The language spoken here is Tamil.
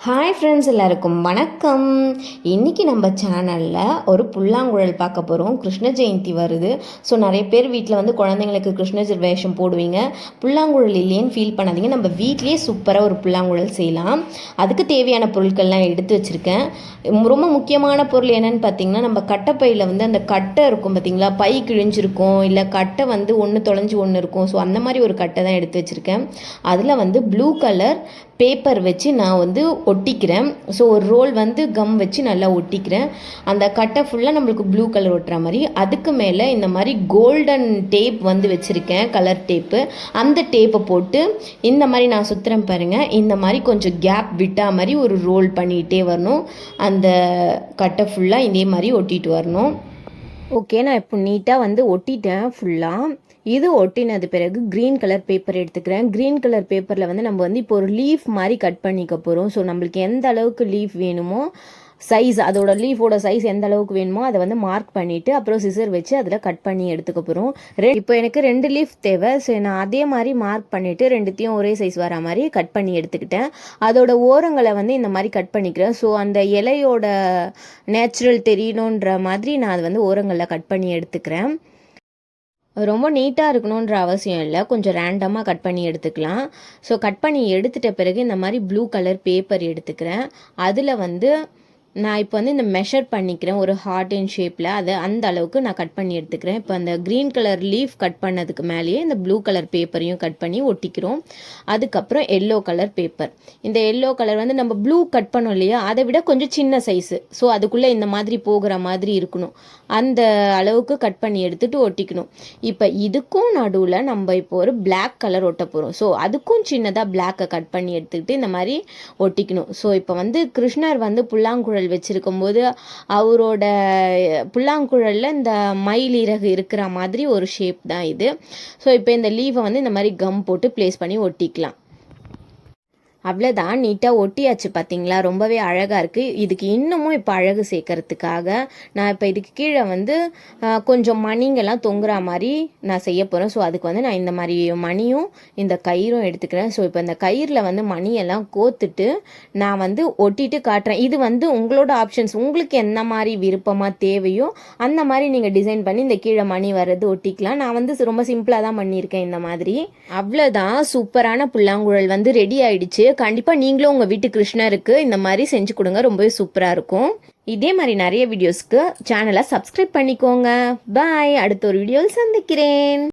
ஹாய் ஃப்ரெண்ட்ஸ், எல்லாருக்கும் வணக்கம். இன்றைக்கி நம்ம சேனலில் ஒரு புல்லாங்குழல் பார்க்க போகிறோம். கிருஷ்ண ஜெயந்தி வருது. ஸோ நிறைய பேர் வீட்டில் வந்து குழந்தைங்களுக்கு கிருஷ்ண வேஷம் போடுவீங்க. புல்லாங்குழல் இல்லையேன்னு ஃபீல் பண்ணாதீங்க. நம்ம வீட்லேயே சூப்பராக ஒரு புல்லாங்குழல் செய்யலாம். அதுக்கு தேவையான பொருட்கள்லாம் எடுத்து வச்சுருக்கேன். ரொம்ப முக்கியமான பொருள் என்னென்னு பார்த்தீங்கன்னா, நம்ம கட்டைப்பையில் வந்து அந்த கட்டை இருக்கும் பார்த்தீங்களா, பை கிழிஞ்சிருக்கும், இல்லை கட்டை வந்து ஒன்று தொலைஞ்சி ஒன்று இருக்கும். ஸோ அந்த மாதிரி ஒரு கட்டை தான் எடுத்து வச்சுருக்கேன். அதில் வந்து ப்ளூ கலர் பேப்பர் வச்சு நான் வந்து ஒட்டிக்கிறேன். ஸோ ஒரு ரோல் வந்து கம் வச்சு நல்லா ஒட்டிக்கிறேன். அந்த கட்டை ஃபுல்லாக நம்மளுக்கு ப்ளூ கலர் ஒட்டுற மாதிரி. அதுக்கு மேலே இந்த மாதிரி கோல்டன் டேப் வந்து வச்சுருக்கேன், கலர் டேப்பு. அந்த டேப்பை போட்டு இந்த மாதிரி நான் சுற்றுறேன் பாருங்கள். இந்த மாதிரி கொஞ்சம் கேப் விட்டா மாதிரி ஒரு ரோல் பண்ணிகிட்டே வரணும். அந்த கட்டை ஃபுல்லாக இதே மாதிரி ஒட்டிட்டு வரணும். ஓகே, நான் இப்போ நீட்டாக வந்து ஒட்டிட்டேன் ஃபுல்லாக. இது ஒட்டினது பிறகு க்ரீன் கலர் பேப்பர் எடுத்துக்கிறேன். க்ரீன் கலர் பேப்பரில் வந்து நம்ம வந்து இப்போ ஒரு லீஃப் மாதிரி கட் பண்ணிக்க போகிறோம். ஸோ நம்மளுக்கு எந்த அளவுக்கு லீஃப் வேணுமோ, சைஸ், அதோட லீஃபோட சைஸ் எந்த அளவுக்கு வேணுமோ அதை வந்து மார்க் பண்ணிவிட்டு அப்புறம் சிசர் வச்சு அதில் கட் பண்ணி எடுத்துக்க போகிறோம். இப்போ எனக்கு 2 லீஃப் தேவை. ஸோ நான் அதே மாதிரி மார்க் பண்ணிவிட்டு ரெண்டுத்தையும் ஒரே சைஸ் வர மாதிரி கட் பண்ணி எடுத்துக்கிட்டேன். அதோட ஓரங்களை வந்து இந்த மாதிரி கட் பண்ணிக்கிறேன். ஸோ அந்த இலையோட நேச்சுரல் தெரியணுன்ற மாதிரி நான் அதை வந்து ஓரங்களில் கட் பண்ணி எடுத்துக்கிறேன். ரொம்ப நீட்டாக இருக்கணுன்ற அவசியம் இல்லை, கொஞ்சம் ரேண்டமாக கட் பண்ணி எடுத்துக்கலாம். ஸோ கட் பண்ணி எடுத்துகிட்ட பிறகு இந்த மாதிரி ப்ளூ கலர் பேப்பர் எடுத்துக்கிறேன். அதில் வந்து நான் இப்போ வந்து இந்த மெஷர் பண்ணிக்கிறேன் ஒரு ஹார்ட் இன் ஷேப்பில். அதை அந்த அளவுக்கு நான் கட் பண்ணி எடுத்துக்கிறேன். இப்போ அந்த க்ரீன் கலர் லீஃப் கட் பண்ணதுக்கு மேலேயே இந்த ப்ளூ கலர் பேப்பரையும் கட் பண்ணி ஒட்டிக்கிறோம். அதுக்கப்புறம் எல்லோ கலர் பேப்பர். இந்த எல்லோ கலர் வந்து நம்ம ப்ளூ கட் பண்ணோம் இல்லையா, அதை விட கொஞ்சம் சின்ன சைஸு. ஸோ அதுக்குள்ளே இந்த மாதிரி போகிற மாதிரி இருக்கணும். அந்த அளவுக்கு கட் பண்ணி எடுத்துகிட்டு ஒட்டிக்கணும். இப்போ இதுக்கும் நடுவில் நம்ம இப்போ ஒரு பிளாக் கலர் ஒட்ட போகிறோம். ஸோ அதுக்கும் சின்னதாக பிளாக்கை கட் பண்ணி எடுத்துக்கிட்டு இந்த மாதிரி ஒட்டிக்கணும். ஸோ இப்போ வந்து கிருஷ்ணர் வந்து புல்லாங்குழல் வச்சிருக்கும் போது அவரோட புல்லாங்குழலில் இந்த மயில் இறகு இருக்கிற மாதிரி ஒரு ஷேப் தான் இது. ஸோ இப்போ இந்த லீவை வந்து இந்த மாதிரி கம் போட்டு ப்ளேஸ் பண்ணி ஒட்டிக்கலாம். அவ்வளோதான், நீட்டாக ஒட்டியாச்சு பார்த்தீங்களா, ரொம்பவே அழகாக இருக்குது. இதுக்கு இன்னமும் இப்போ அழகு சேர்க்கறதுக்காக நான் இப்போ இதுக்கு கீழே வந்து கொஞ்சம் மணிங்கெல்லாம் தொங்குற மாதிரி நான் செய்ய போகிறேன். ஸோ அதுக்கு வந்து நான் இந்த மாதிரி மணியும் இந்த கயிறும் எடுத்துக்கிறேன். ஸோ இப்போ இந்த கயிறில் வந்து மணியெல்லாம் கோத்துட்டு நான் வந்து ஒட்டிட்டு காட்டுறேன். இது வந்து உங்களோட ஆப்ஷன்ஸ், உங்களுக்கு என்ன மாதிரி விருப்பமாக தேவையோ அந்த மாதிரி நீங்கள் டிசைன் பண்ணி இந்த கீழே மணி வர்றது ஒட்டிக்கலாம். நான் வந்து ரொம்ப சிம்பிளாக தான் பண்ணியிருக்கேன் இந்த மாதிரி. அவ்வளோதான், சூப்பரான புல்லாங்குழல் வந்து ரெடி ஆயிடுச்சு. கண்டிப்பாக நீங்களும் உங்கள் வீட்டு கிருஷ்ணருக்கு இந்த மாதிரி செஞ்சு கொடுங்க, ரொம்பவே சூப்பராக இருக்கும். இதே மாதிரி நிறைய வீடியோஸ்க்கு சேனலை சப்ஸ்கிரைப் பண்ணிக்கோங்க. பாய், அடுத்த ஒரு வீடியோவில் சந்திக்கிறேன்.